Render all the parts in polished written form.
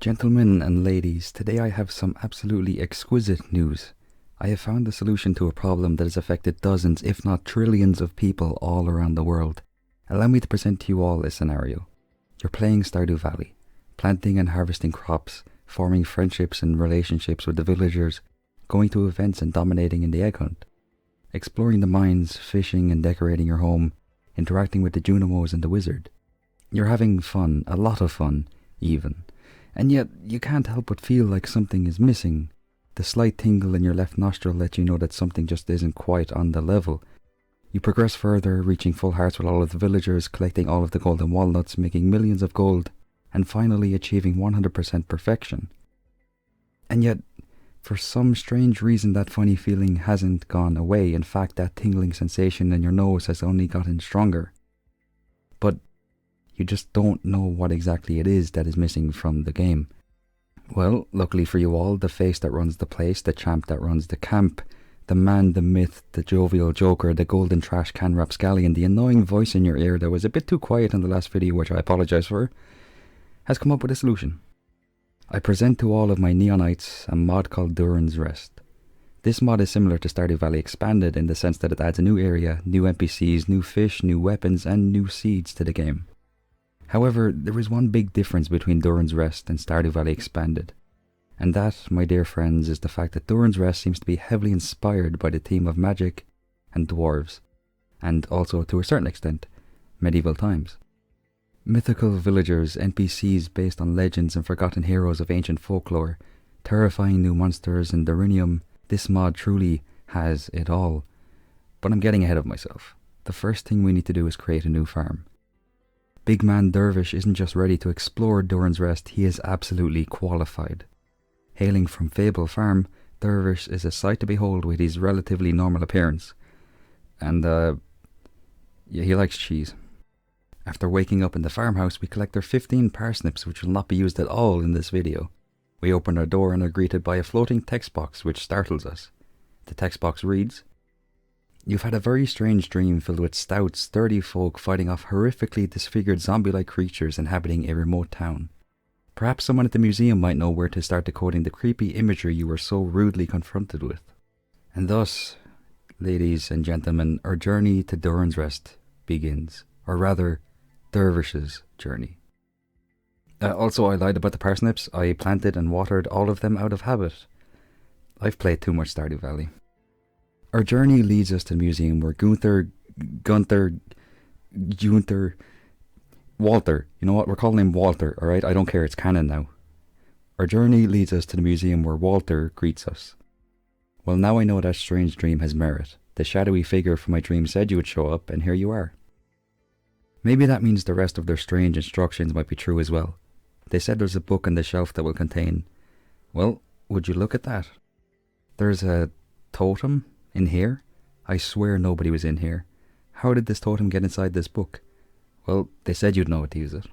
Gentlemen and ladies, today I have some absolutely exquisite news. I have found the solution to a problem that has affected dozens, if not trillions of people all around the world. Allow me to present to you all a scenario. You're playing Stardew Valley, planting and harvesting crops, forming friendships and relationships with the villagers, going to events and dominating in the egg hunt, exploring the mines, fishing and decorating your home, interacting with the Junimos and the wizard. You're having fun, a lot of fun, even. And yet, you can't help but feel like something is missing. The slight tingle in your left nostril lets you know that something just isn't quite on the level. You progress further, reaching full hearts with all of the villagers, collecting all of the golden walnuts, making millions of gold, and finally achieving 100% perfection. And yet, for some strange reason, that funny feeling hasn't gone away. In fact, that tingling sensation in your nose has only gotten stronger. But you just don't know what exactly it is that is missing from the game. Well, luckily for you all, the face that runs the place, the champ that runs the camp, the man, the myth, the jovial joker, the golden trash can rapscallion, the annoying voice in your ear that was a bit too quiet in the last video, which I apologise for, has come up with a solution. I present to all of my Neonites a mod called Durin's Rest. This mod is similar to Stardew Valley Expanded in the sense that it adds a new area, new NPCs, new fish, new weapons, and new seeds to the game. However, there is one big difference between Durin's Rest and Stardew Valley Expanded. And that, my dear friends, is the fact that Durin's Rest seems to be heavily inspired by the theme of magic and dwarves, and also, to a certain extent, medieval times. Mythical villagers, NPCs based on legends and forgotten heroes of ancient folklore, terrifying new monsters and Durinium, this mod truly has it all. But I'm getting ahead of myself. The first thing we need to do is create a new farm. Big man Dervish isn't just ready to explore Durin's Rest, he is absolutely qualified. Hailing from Fable Farm, Dervish is a sight to behold with his relatively normal appearance. And, he likes cheese. After waking up in the farmhouse, we collect our 15 parsnips, which will not be used at all in this video. We open our door and are greeted by a floating text box which startles us. The text box reads, "You've had a very strange dream filled with stout, sturdy folk fighting off horrifically disfigured zombie-like creatures inhabiting a remote town. Perhaps someone at the museum might know where to start decoding the creepy imagery you were so rudely confronted with." And thus, ladies and gentlemen, our journey to Durin's Rest begins. Or rather, Dervish's journey. Also, I lied about the parsnips. I planted and watered all of them out of habit. I've played too much Stardew Valley. Our journey leads us to the museum where Walter, you know what, we're calling him Walter, alright? I don't care, it's canon now. Our journey leads us to the museum where Walter greets us. Well, now I know that strange dream has merit. The shadowy figure from my dream said you would show up, and here you are. Maybe that means the rest of their strange instructions might be true as well. They said there's a book on the shelf that will contain... Well, would you look at that? There's a totem in here? I swear nobody was in here. How did this totem get inside this book? Well, they said you'd know how to use it.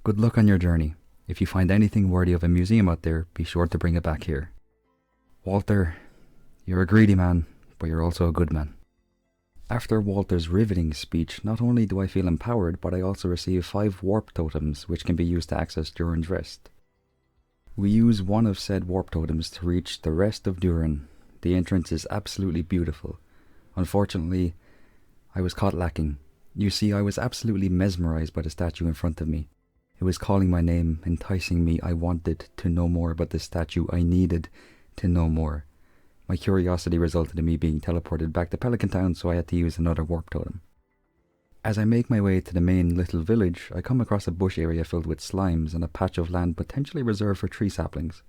Good luck on your journey. If you find anything worthy of a museum out there, be sure to bring it back here. Walter, you're a greedy man, but you're also a good man. After Walter's riveting speech, not only do I feel empowered, but I also receive 5 warp totems, which can be used to access Durin's Rest. We use one of said warp totems to reach the rest of Durin. The entrance is absolutely beautiful. Unfortunately, I was caught lacking. You see, I was absolutely mesmerized by the statue in front of me. It was calling my name, enticing me. I wanted to know more about the statue. I needed to know more. My curiosity resulted in me being teleported back to Pelican Town, so I had to use another warp totem. As I make my way to the main little village, I come across a bush area filled with slimes and a patch of land potentially reserved for tree saplings.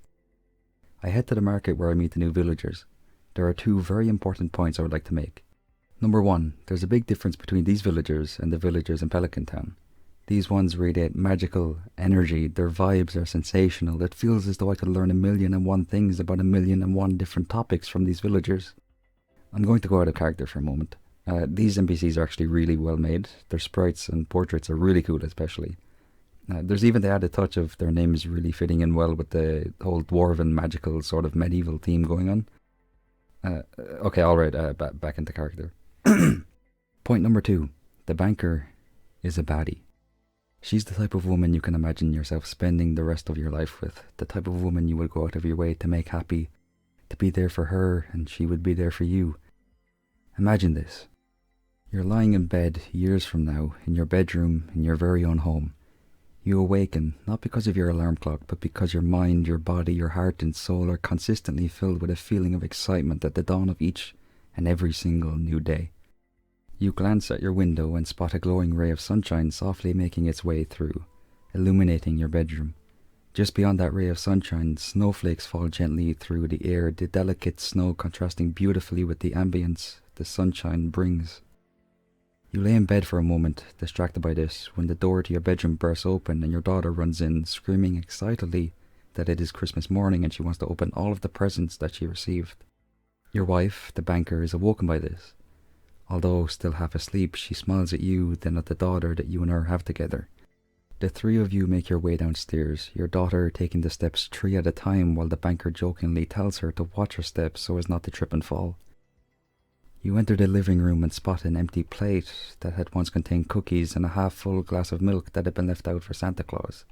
I head to the market where I meet the new villagers. There are 2 very important points I would like to make. Number 1, there's a big difference between these villagers and the villagers in Pelican Town. These ones radiate magical energy, their vibes are sensational. It feels as though I could learn 1,000,001 things about 1,000,001 different topics from these villagers. I'm going to go out of character for a moment. These NPCs are actually really well made. Their sprites and portraits are really cool, especially. There's even the added touch of their names really fitting in well with the whole dwarven magical sort of medieval theme going on. Okay, alright, back into character. Point number 2. The banker is a baddie. She's the type of woman you can imagine yourself spending the rest of your life with, the type of woman you would go out of your way to make happy, to be there for her, and she would be there for you. Imagine this. You're lying in bed years from now, in your bedroom, in your very own home. You awaken, not because of your alarm clock, but because your mind, your body, your heart and soul are consistently filled with a feeling of excitement at the dawn of each and every single new day. You glance at your window and spot a glowing ray of sunshine softly making its way through, illuminating your bedroom. Just beyond that ray of sunshine, snowflakes fall gently through the air, the delicate snow contrasting beautifully with the ambience the sunshine brings. You lay in bed for a moment, distracted by this, when the door to your bedroom bursts open and your daughter runs in, screaming excitedly that it is Christmas morning and she wants to open all of the presents that she received. Your wife, the banker, is awoken by this. Although still half asleep, she smiles at you, then at the daughter that you and her have together. The three of you make your way downstairs, your daughter taking the steps 3 at a time while the banker jokingly tells her to watch her steps so as not to trip and fall. You enter the living room and spot an empty plate that had once contained cookies and a half-full glass of milk that had been left out for Santa Claus.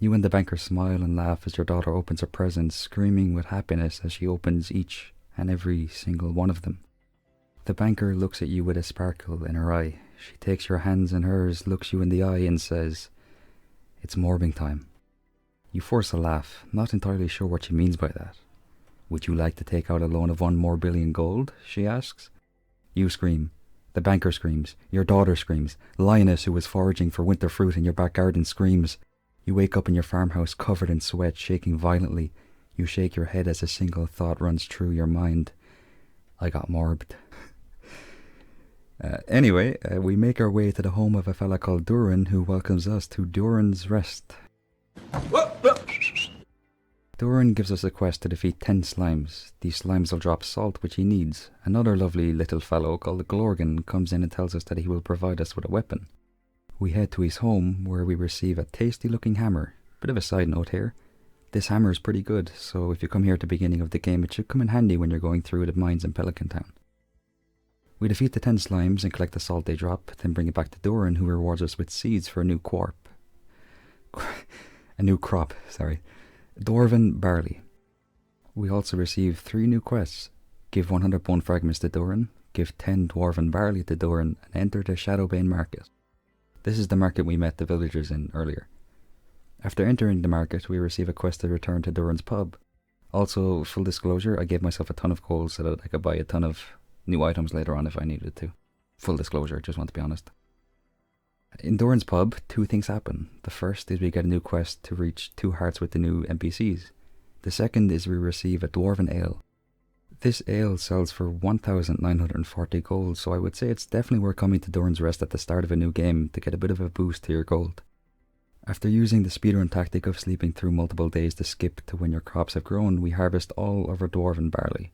You and the banker smile and laugh as your daughter opens her presents, screaming with happiness as she opens each and every single one of them. The banker looks at you with a sparkle in her eye. She takes your hands in hers, looks you in the eye and says, "It's morbing time." You force a laugh, not entirely sure what she means by that. "Would you like to take out a loan of 1 more billion gold?" she asks. You scream. The banker screams. Your daughter screams. Lioness, who was foraging for winter fruit in your back garden, screams. You wake up in your farmhouse covered in sweat, shaking violently. You shake your head as a single thought runs through your mind. I got morbed. Anyway, we make our way to the home of a fella called Durin, who welcomes us to Durin's Rest. Durin gives us a quest to defeat 10 slimes. These slimes will drop salt, which he needs. Another lovely little fellow called the Glorgan comes in and tells us that he will provide us with a weapon. We head to his home, where we receive a tasty looking hammer. Bit of a side note here. This hammer is pretty good, so if you come here at the beginning of the game, it should come in handy when you're going through the mines in Pelican Town. We defeat the 10 slimes and collect the salt they drop, then bring it back to Durin, who rewards us with seeds for a new crop. Dwarven barley. We also receive 3 new quests. Give 100 bone fragments to Durin, give 10 dwarven barley to Durin, and enter the Shadowbane market. This is the market we met the villagers in earlier. After entering the market, we receive a quest to return to Durin's pub. Also, full disclosure, I gave myself a ton of gold so that I could buy a ton of new items later on if I needed to. Full disclosure, just want to be honest. In Durin's pub, 2 things happen. The first is we get a new quest to reach 2 hearts with the new NPCs. The second is we receive a dwarven ale. This ale sells for 1,940 gold, so I would say it's definitely worth coming to Durin's Rest at the start of a new game to get a bit of a boost to your gold. After using the speedrun tactic of sleeping through multiple days to skip to when your crops have grown, we harvest all of our dwarven barley.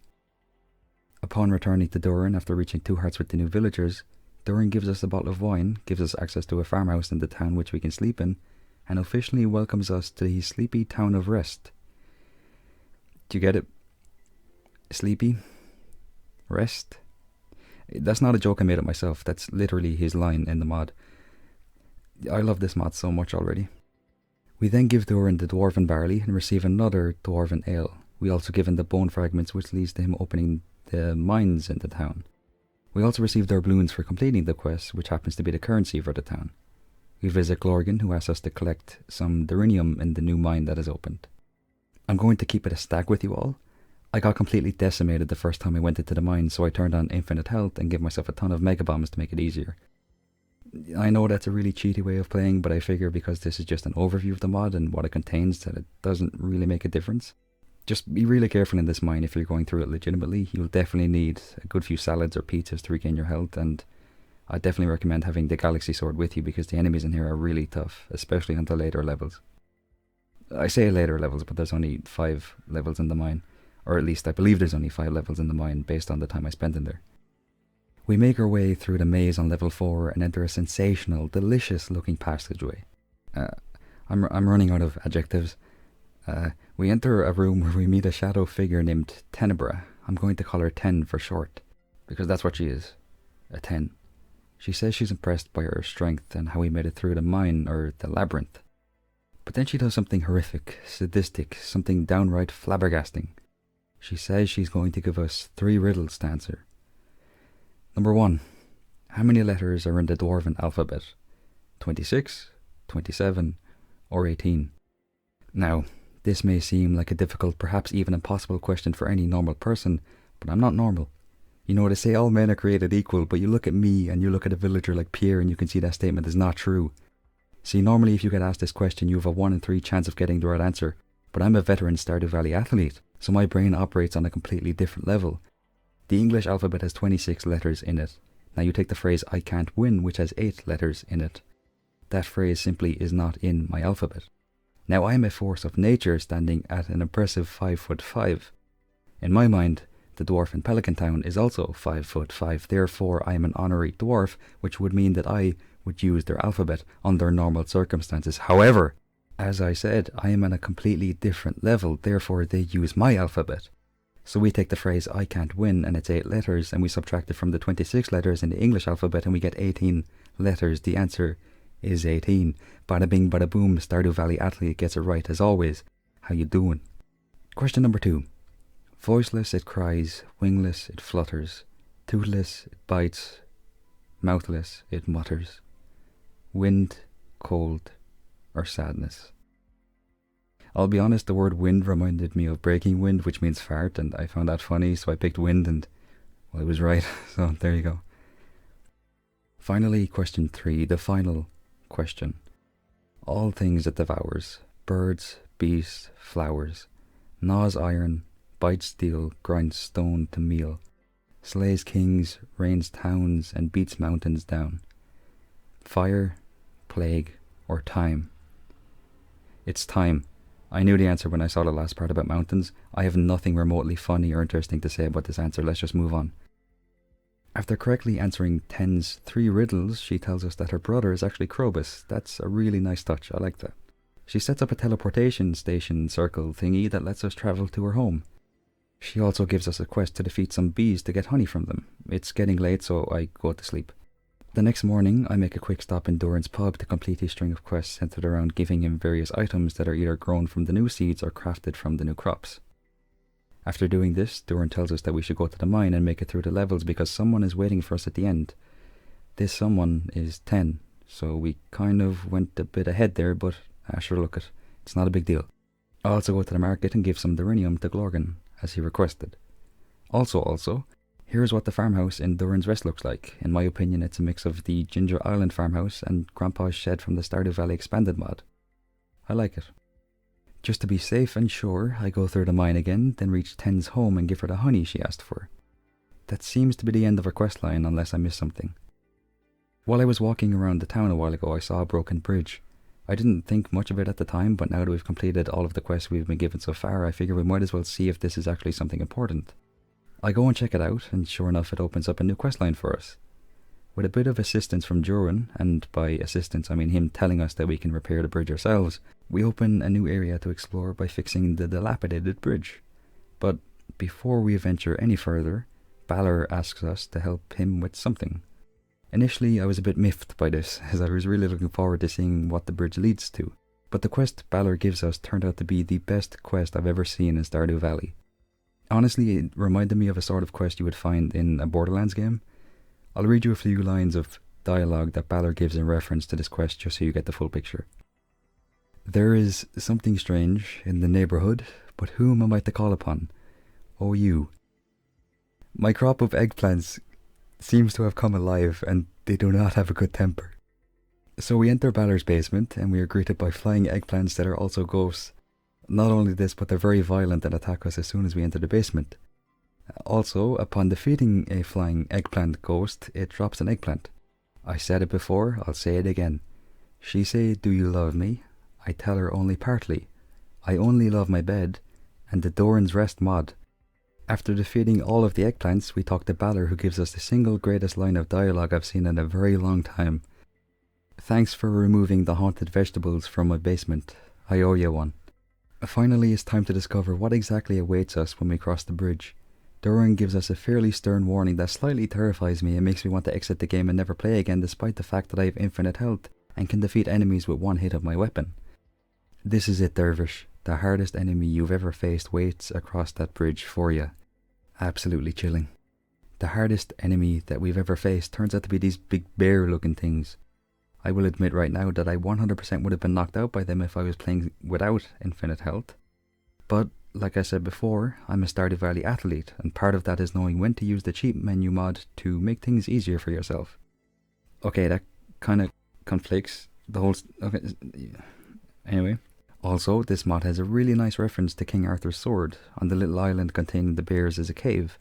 Upon returning to Durin after reaching 2 hearts with the new villagers, Durin gives us a bottle of wine, gives us access to a farmhouse in the town which we can sleep in, and officially welcomes us to the sleepy town of Rest. Do you get it? Sleepy? Rest? That's not a joke I made up myself, that's literally his line in the mod. I love this mod so much already. We then give Durin the dwarven barley and receive another dwarven ale. We also give him the bone fragments, which leads to him opening the mines in the town. We also receive doubloons for completing the quest, which happens to be the currency for the town. We visit Glorgan, who asks us to collect some Durinium in the new mine that is opened. I'm going to keep it a stack with you all. I got completely decimated the first time I went into the mine, so I turned on infinite health and gave myself a ton of mega bombs to make it easier. I know that's a really cheaty way of playing, but I figure because this is just an overview of the mod and what it contains that it doesn't really make a difference. Just be really careful in this mine if you're going through it legitimately. You'll definitely need a good few salads or pizzas to regain your health, and I definitely recommend having the Galaxy Sword with you because the enemies in here are really tough, especially on the later levels. I say later levels, but there's only 5 levels in the mine, or at least I believe there's only 5 levels in the mine based on the time I spent in there. We make our way through the maze on level 4 and enter a sensational, delicious looking passageway. I'm running out of adjectives. We enter a room where we meet a shadow figure named Tenebra. I'm going to call her 10 for short, because that's what she is, a 10. She says she's impressed by our strength and how we made it through the mine, or the labyrinth. But then she does something horrific, sadistic, something downright flabbergasting. She says she's going to give us 3 riddles to answer. Number 1. How many letters are in the Dwarven alphabet? 26, 27, or 18? Now, this may seem like a difficult, perhaps even impossible question for any normal person, but I'm not normal. You know, they say all men are created equal, but you look at me and you look at a villager like Pierre and you can see that statement is not true. See, normally if you get asked this question, you have a 1 in 3 chance of getting the right answer, but I'm a veteran Stardew Valley athlete, so my brain operates on a completely different level. The English alphabet has 26 letters in it. Now you take the phrase I can't win, which has 8 letters in it. That phrase simply is not in my alphabet. Now I am a force of nature standing at an impressive 5'5". In my mind, the dwarf in Pelican Town is also 5'5", therefore I am an honorary dwarf, which would mean that I would use their alphabet under normal circumstances. However, as I said, I am on a completely different level, therefore they use my alphabet. So we take the phrase I can't win and it's 8 letters and we subtract it from the 26 letters in the English alphabet and we get 18 letters. The answer is 18. Bada bing bada boom, Stardew Valley athlete gets it right as always. How you doing? Question number 2. Voiceless it cries, wingless it flutters, toothless it bites, mouthless it mutters. Wind, cold, or sadness? I'll be honest, the word wind reminded me of breaking wind, which means fart, and I found that funny, so I picked wind and, well, I was right, so there you go. Finally, question 3, the final question. All things it devours, birds, beasts, flowers, gnaws iron, bites steel, grinds stone to meal, slays kings, rains towns, and beats mountains down. Fire, plague, or time? It's time. I knew the answer when I saw the last part about mountains. I have nothing remotely funny or interesting to say about this answer. Let's just move on. After correctly answering Ten's 3 riddles, she tells us that her brother is actually Krobus. That's a really nice touch. I like that. She sets up a teleportation station circle thingy that lets us travel to her home. She also gives us a quest to defeat some bees to get honey from them. It's getting late, so I go to sleep. The next morning, I make a quick stop in Durin's pub to complete his string of quests centered around giving him various items that are either grown from the new seeds or crafted from the new crops. After doing this, Durin tells us that we should go to the mine and make it through the levels because someone is waiting for us at the end. This someone is 10, so we kind of went a bit ahead there, but sure, look it, it's not a big deal. I also go to the market and give some Durinium to Glorgan, as he requested. Also, here's what the farmhouse in Durin's Rest looks like. In my opinion, it's a mix of the Ginger Island farmhouse and Grandpa's shed from the Stardew Valley Expanded mod. I like it. Just to be safe and sure, I go through the mine again, then reach Ten's home and give her the honey she asked for. That seems to be the end of her questline unless I miss something. While I was walking around the town a while ago, I saw a broken bridge. I didn't think much of it at the time, but now that we've completed all of the quests we've been given so far, I figure we might as well see if this is actually something important. I go and check it out, and sure enough it opens up a new questline for us. With a bit of assistance from Durin, and by assistance I mean him telling us that we can repair the bridge ourselves, we open a new area to explore by fixing the dilapidated bridge. But before we venture any further, Balor asks us to help him with something. Initially I was a bit miffed by this, as I was really looking forward to seeing what the bridge leads to, but the quest Balor gives us turned out to be the best quest I've ever seen in Stardew Valley. Honestly, it reminded me of a sort of quest you would find in a Borderlands game. I'll read you a few lines of dialogue that Balor gives in reference to this quest just so you get the full picture. There is something strange in the neighbourhood, but whom am I to call upon? Oh, you. My crop of eggplants seems to have come alive and they do not have a good temper. So we enter Balor's basement and we are greeted by flying eggplants that are also ghosts. Not only this, but they're very violent and attack us as soon as we enter the basement. Also, upon defeating a flying eggplant ghost, it drops an eggplant. I said it before, I'll say it again. She say, do you love me? I tell her only partly. I only love my bed, and the Durin's Rest mod. After defeating all of the eggplants, we talk to Balor, who gives us the single greatest line of dialogue I've seen in a very long time. Thanks for removing the haunted vegetables from my basement. I owe you one. Finally, it's time to discover what exactly awaits us when we cross the bridge. Durin gives us a fairly stern warning that slightly terrifies me and makes me want to exit the game and never play again, despite the fact that I have infinite health and can defeat enemies with one hit of my weapon. This is it, Dervish. The hardest enemy you've ever faced waits across that bridge for you. Absolutely chilling. The hardest enemy that we've ever faced turns out to be these big bear looking things. I will admit right now that I 100% would have been knocked out by them if I was playing without infinite health. But, like I said before, I'm a Stardew Valley athlete, and part of that is knowing when to use the cheat menu mod to make things easier for yourself. Okay, that kind of conflicts the whole... Okay, anyway. Also, this mod has a really nice reference to King Arthur's sword. On the little island containing the bears is a cave.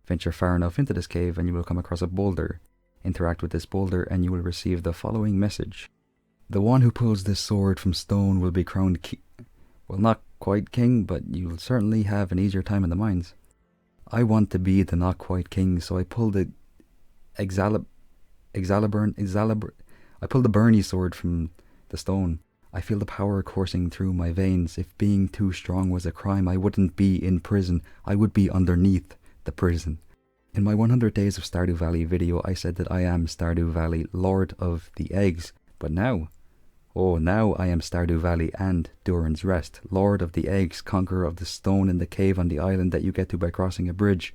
Venture far enough into this cave and you will come across a boulder. Interact with this boulder and you will receive the following message. The one who pulls this sword from stone will be crowned king. Well, not quite king, but you'll certainly have an easier time in the mines. I want to be the not quite king, so I pulled the I pulled the Bernie sword from the stone. I feel the power coursing through my veins. If being too strong was a crime, I wouldn't be in prison. I would be underneath the prison. In my 100 Days of Stardew Valley video, I said that I am Stardew Valley, Lord of the Eggs. But now, now I am Stardew Valley and Durin's Rest, Lord of the Eggs, conqueror of the stone in the cave on the island that you get to by crossing a bridge.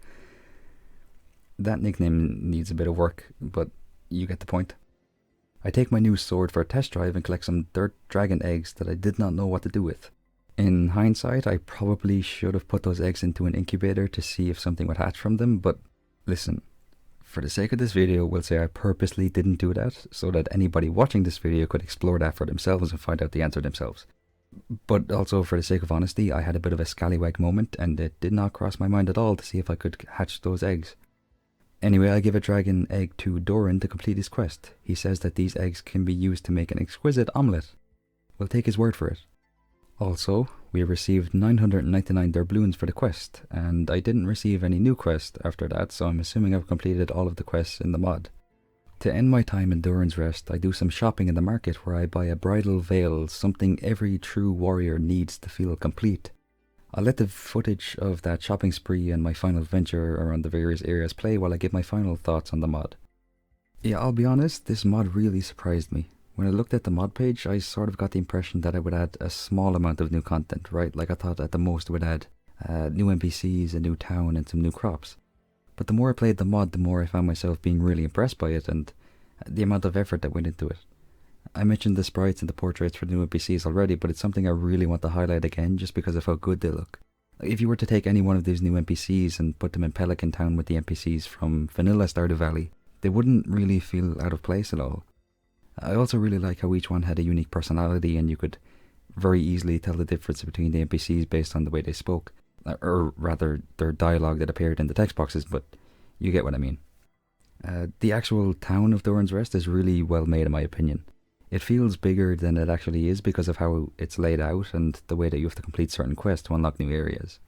That nickname needs a bit of work, but you get the point. I take my new sword for a test drive and collect some dirt dragon eggs that I did not know what to do with. In hindsight, I probably should have put those eggs into an incubator to see if something would hatch from them, but listen, for the sake of this video, we'll say I purposely didn't do that, so that anybody watching this video could explore that for themselves and find out the answer themselves. But also, for the sake of honesty, I had a bit of a scallywag moment, and it did not cross my mind at all to see if I could hatch those eggs. Anyway, I give a dragon egg to Durin to complete his quest. He says that these eggs can be used to make an exquisite omelette. We'll take his word for it. Also, we received 999 doubloons for the quest, and I didn't receive any new quest after that, so I'm assuming I've completed all of the quests in the mod. To end my time in Durin's Rest, I do some shopping in the market where I buy a bridal veil, something every true warrior needs to feel complete. I'll let the footage of that shopping spree and my final venture around the various areas play while I give my final thoughts on the mod. Yeah, I'll be honest, this mod really surprised me. When I looked at the mod page, I sort of got the impression that it would add a small amount of new content, right? Like I thought at the most it would add new NPCs, a new town, and some new crops. But the more I played the mod, the more I found myself being really impressed by it and the amount of effort that went into it. I mentioned the sprites and the portraits for the new NPCs already, but it's something I really want to highlight again just because of how good they look. If you were to take any one of these new NPCs and put them in Pelican Town with the NPCs from vanilla Stardew Valley, they wouldn't really feel out of place at all. I also really like how each one had a unique personality and you could very easily tell the difference between the NPCs based on the way they spoke. Or rather, their dialogue that appeared in the text boxes, but you get what I mean. The actual town of Durin's Rest is really well made in my opinion. It feels bigger than it actually is because of how it's laid out and the way that you have to complete certain quests to unlock new areas.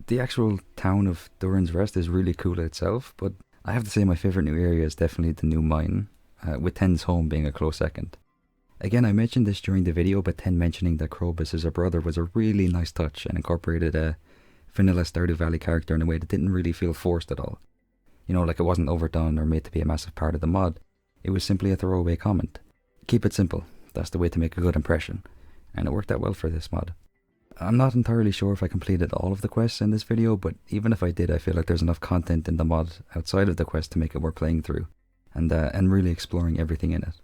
The actual town of Durin's Rest is really cool itself, but I have to say my favourite new area is definitely the new mine, with Ten's home being a close second. Again, I mentioned this during the video, but Ten mentioning that Krobus is her brother was a really nice touch and incorporated a vanilla Stardew Valley character in a way that didn't really feel forced at all. You know, like it wasn't overdone or made to be a massive part of the mod. It was simply a throwaway comment. Keep it simple, that's the way to make a good impression, and it worked out well for this mod. I'm not entirely sure if I completed all of the quests in this video, but even if I did, I feel like there's enough content in the mod outside of the quest to make it worth playing through, and really exploring everything in it.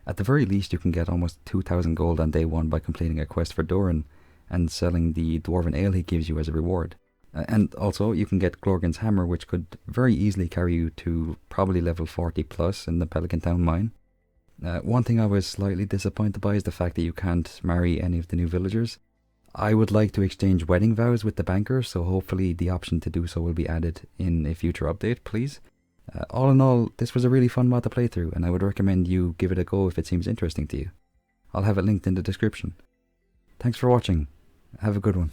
At the very least, you can get almost 2,000 gold on day 1 by completing a quest for Durin, and selling the dwarven ale he gives you as a reward. And also, you can get Glorgan's hammer, which could very easily carry you to probably level 40 plus in the Pelican Town mine. One thing I was slightly disappointed by is the fact that you can't marry any of the new villagers. I would like to exchange wedding vows with the banker, so hopefully the option to do so will be added in a future update, please. All in all, this was a really fun mod to play through, and I would recommend you give it a go if it seems interesting to you. I'll have it linked in the description. Thanks for watching. Have a good one.